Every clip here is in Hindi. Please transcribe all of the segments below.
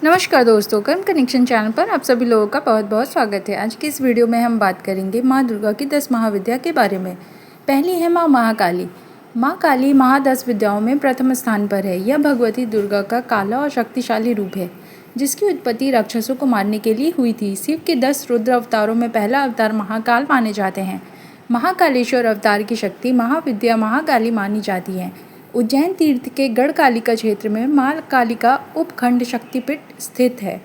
नमस्कार दोस्तों, कर्म कनेक्शन चैनल पर आप सभी लोगों का बहुत बहुत स्वागत है। आज की इस वीडियो में हम बात करेंगे माँ दुर्गा की 10 महाविद्या के बारे में। पहली है माँ महाकाली। माँ काली 10 विद्याओं में प्रथम स्थान पर है। यह भगवती दुर्गा का काला और शक्तिशाली रूप है, जिसकी उत्पत्ति राक्षसों को मारने के लिए हुई थी। शिव के 10 रुद्र अवतारों में पहला अवतार महाकाल माने जाते हैं। महाकालेश्वर अवतार की शक्ति महाविद्या महाकाली मानी जाती है। उज्जैन तीर्थ के गढ़कालिका क्षेत्र में माँ कालिका उपखंड शक्तिपीठ स्थित है।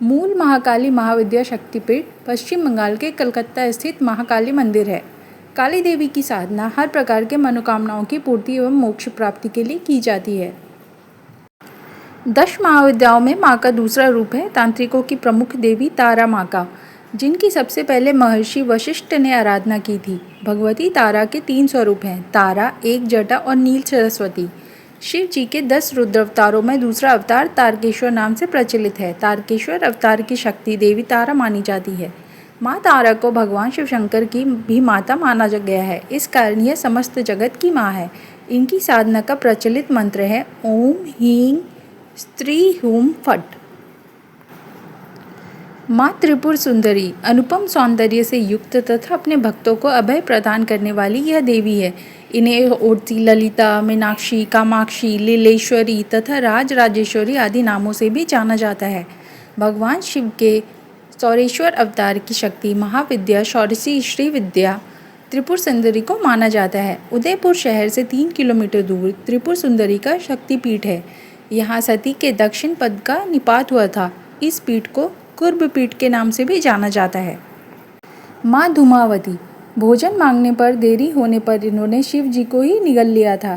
मूल महाकाली महाविद्या शक्तिपीठ पश्चिम बंगाल के कलकत्ता स्थित महाकाली मंदिर है। काली देवी की साधना हर प्रकार के मनोकामनाओं की पूर्ति एवं मोक्ष प्राप्ति के लिए की जाती है। 10 महाविद्याओं में माँ का दूसरा रूप है तांत्रिकों की प्रमुख देवी तारा माँ का, जिनकी सबसे पहले महर्षि वशिष्ठ ने आराधना की थी। भगवती तारा के 3 स्वरूप हैं, तारा, एक जटा और नील सरस्वती। शिव जी के 10 रुद्र अवतारों में दूसरा अवतार तारकेश्वर नाम से प्रचलित है। तारकेश्वर अवतार की शक्ति देवी तारा मानी जाती है। माँ तारा को भगवान शिव शंकर की भी माता माना गया है। इस कारण यह समस्त जगत की माँ है। इनकी साधना का प्रचलित मंत्र है ओम ह्रीं स्त्री हूं फट। माँ त्रिपुर सुंदरी अनुपम सौंदर्य से युक्त तथा अपने भक्तों को अभय प्रदान करने वाली यह देवी है। इन्हें ओरती, ललिता, मीनाक्षी, कामाक्षी, लीलेश्वरी तथा राजराजेश्वरी आदि नामों से भी जाना जाता है। भगवान शिव के सौरेश्वर अवतार की शक्ति महाविद्या षोडशी श्री विद्या त्रिपुर सुंदरी को माना जाता है। उदयपुर शहर से 3 किलोमीटर दूर त्रिपुर सुंदरी का शक्तिपीठ है। यहाँ सती के दक्षिण पद का निपात हुआ था। इस पीठ को कुर्ब पीठ के नाम से भी जाना जाता है। माँ धूमावती। भोजन मांगने पर देरी होने पर इन्होंने शिव जी को ही निगल लिया था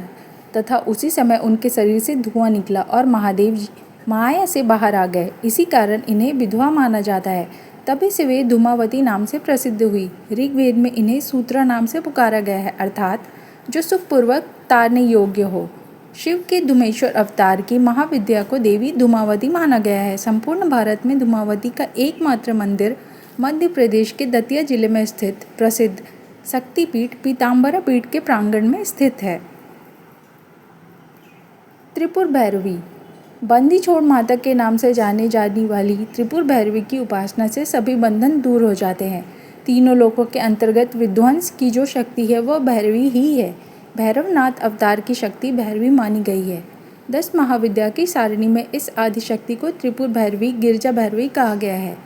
तथा उसी समय उनके शरीर से धुआं निकला और महादेव जी माया से बाहर आ गए। इसी कारण इन्हें विधवा माना जाता है। तभी से वे धूमावती नाम से प्रसिद्ध हुई। ऋग्वेद में इन्हें सूत्रा नाम से पुकारा गया है, अर्थात जो सुखपूर्वक तारने योग्य हो। शिव के धूमेश्वर अवतार की महाविद्या को देवी धूमावती माना गया है। संपूर्ण भारत में धूमावती का एकमात्र मंदिर मध्य प्रदेश के दतिया जिले में स्थित प्रसिद्ध शक्तिपीठ पीताम्बरा पीठ के प्रांगण में स्थित है। त्रिपुर भैरवी। बंदी छोड़ माता के नाम से जाने जाने वाली त्रिपुर भैरवी की उपासना से सभी बंधन दूर हो जाते हैं। तीनों लोकों के अंतर्गत विध्वंस की जो शक्ति है वह भैरवी ही है। भैरवनाथ अवतार की शक्ति भैरवी मानी गई है। 10 महाविद्या की सारणी में इस आदिशक्ति को त्रिपुर भैरवी गिरजा भैरवी कहा गया है।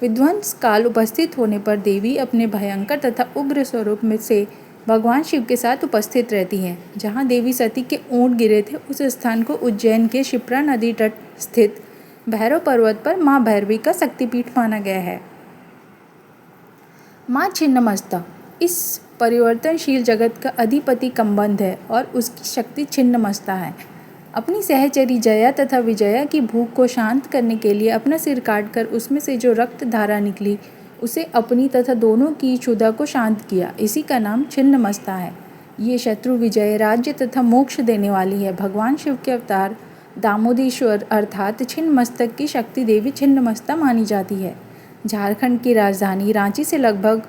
विध्वंस काल उपस्थित होने पर देवी अपने भयंकर तथा उग्र स्वरूप में से भगवान शिव के साथ उपस्थित रहती हैं। जहाँ देवी सती के ऊँट गिरे थे उस स्थान को उज्जैन के शिप्रा नदी तट स्थित भैरव पर्वत पर माँ भैरवी का शक्तिपीठ माना गया है। माँ छिन्नमस्ता। इस परिवर्तनशील जगत का अधिपति कंबंध है और उसकी शक्ति छिन्नमस्ता है। अपनी सहचरी जया तथा विजया की भूख को शांत करने के लिए अपना सिर काटकर उसमें से जो रक्त धारा निकली उसे अपनी तथा दोनों की क्षुधा को शांत किया। इसी का नाम छिन्नमस्ता है। ये शत्रु विजय, राज्य तथा मोक्ष देने वाली है। भगवान शिव के अवतार दामोदेश्वर अर्थात छिन्नमस्तक की शक्ति देवी छिन्नमस्ता मानी जाती है। झारखंड की राजधानी रांची से लगभग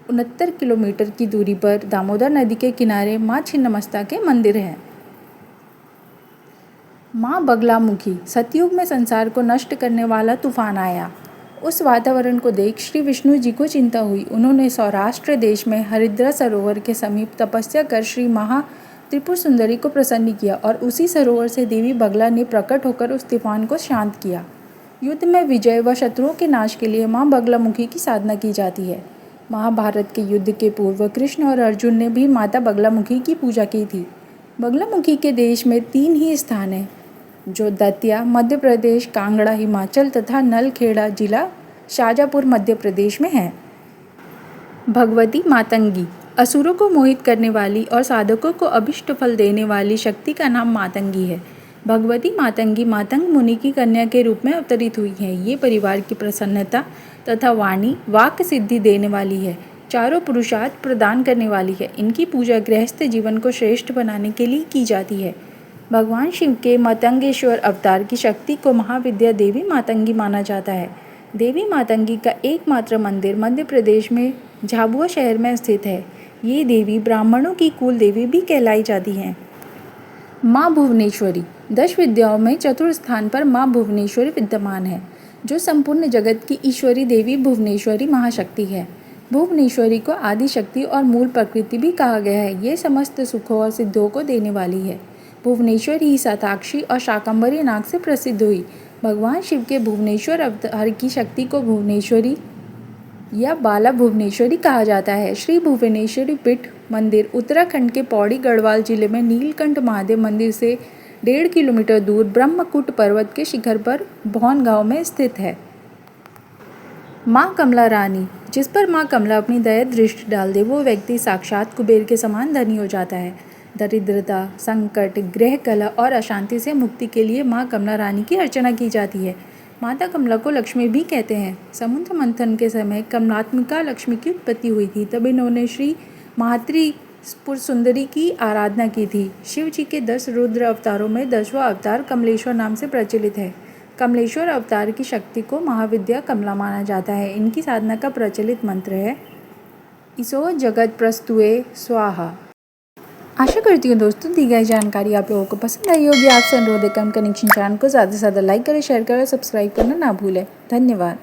69 किलोमीटर की दूरी पर दामोदर नदी के किनारे माँ छिन्नमस्ता के मंदिर है। माँ बगलामुखी। सतयुग में संसार को नष्ट करने वाला तूफान आया। उस वातावरण को देख श्री विष्णु जी को चिंता हुई। उन्होंने सौराष्ट्र देश में हरिद्रा सरोवर के समीप तपस्या कर श्री महा त्रिपुर सुंदरी को प्रसन्न किया और उसी सरोवर से देवी बगला ने प्रकट होकर उस तूफान को शांत किया। युद्ध में विजय व शत्रुओं के नाश के लिए माँ बगलामुखी की साधना की जाती है। महाभारत के युद्ध के पूर्व कृष्ण और अर्जुन ने भी माता बगलामुखी की पूजा की थी। बगलामुखी के देश में 3 ही स्थान हैं, जो दतिया मध्य प्रदेश, कांगड़ा हिमाचल तथा नलखेड़ा जिला शाजापुर मध्य प्रदेश में है। भगवती मातंगी। असुरों को मोहित करने वाली और साधकों को अभिष्ट फल देने वाली शक्ति का नाम मातंगी है। भगवती मातंगी मातंग मुनि की कन्या के रूप में अवतरित हुई है। ये परिवार की प्रसन्नता तथा वाणी वाक्य सिद्धि देने वाली है। चारों पुरुषार्थ प्रदान करने वाली है। इनकी पूजा गृहस्थ जीवन को श्रेष्ठ बनाने के लिए की जाती है। भगवान शिव के मातंगेश्वर अवतार की शक्ति को महाविद्या देवी मातंगी माना जाता है। देवी मातंगी का एकमात्र मंदिर मध्य प्रदेश में झाबुआ शहर में स्थित है। ये देवी ब्राह्मणों की कुल देवी भी कहलाई जाती हैं। माँ भुवनेश्वरी। 10 विद्याओं में चतुर्थ स्थान पर माँ भुवनेश्वरी विद्यमान है, जो संपूर्ण जगत की ईश्वरी देवी भुवनेश्वरी महाशक्ति है। भुवनेश्वरी को आदि शक्ति और मूल प्रकृति भी कहा गया है। ये समस्त सुखों और सिद्धियों को देने वाली है। भुवनेश्वरी ही शताक्षी और शाकंभरी नाग से प्रसिद्ध हुई। भगवान शिव के भुवनेश्वर अवतार की शक्ति को भुवनेश्वरी या बाला भुवनेश्वरी कहा जाता है। श्री भुवनेश्वरी पीठ मंदिर उत्तराखंड के पौड़ी गढ़वाल जिले में नीलकंठ महादेव मंदिर से 1.5 किलोमीटर दूर ब्रह्मकुट पर्वत के शिखर पर भौन गांव में स्थित है। माँ कमला रानी। जिस पर माँ कमला अपनी दया दृष्टि डाल दे, वो व्यक्ति साक्षात कुबेर के समान धनी हो जाता है। दरिद्रता, संकट, गृह कलह और अशांति से मुक्ति के लिए माँ कमला रानी की अर्चना की जाती है। माता कमला को लक्ष्मी भी कहते हैं। समुद्र मंथन के समय कमलात्मिका लक्ष्मी की उत्पत्ति हुई थी। तब इन्होंने श्री महात्रिपुर सुंदरी की आराधना की थी। शिव जी के 10 रुद्र अवतारों में 10वां अवतार कमलेश्वर नाम से प्रचलित है। कमलेश्वर अवतार की शक्ति को महाविद्या कमला माना जाता है। इनकी साधना का प्रचलित मंत्र है ईसो जगत प्रस्तुए स्वाहा। आशा करती हूँ दोस्तों दी गई जानकारी आप लोगों को पसंद आई होगी। आपसे अनुरोध है कम कनेक्शन चैनल को ज़्यादा से ज़्यादा लाइक करें, शेयर करें, सब्सक्राइब करना ना भूलें। धन्यवाद।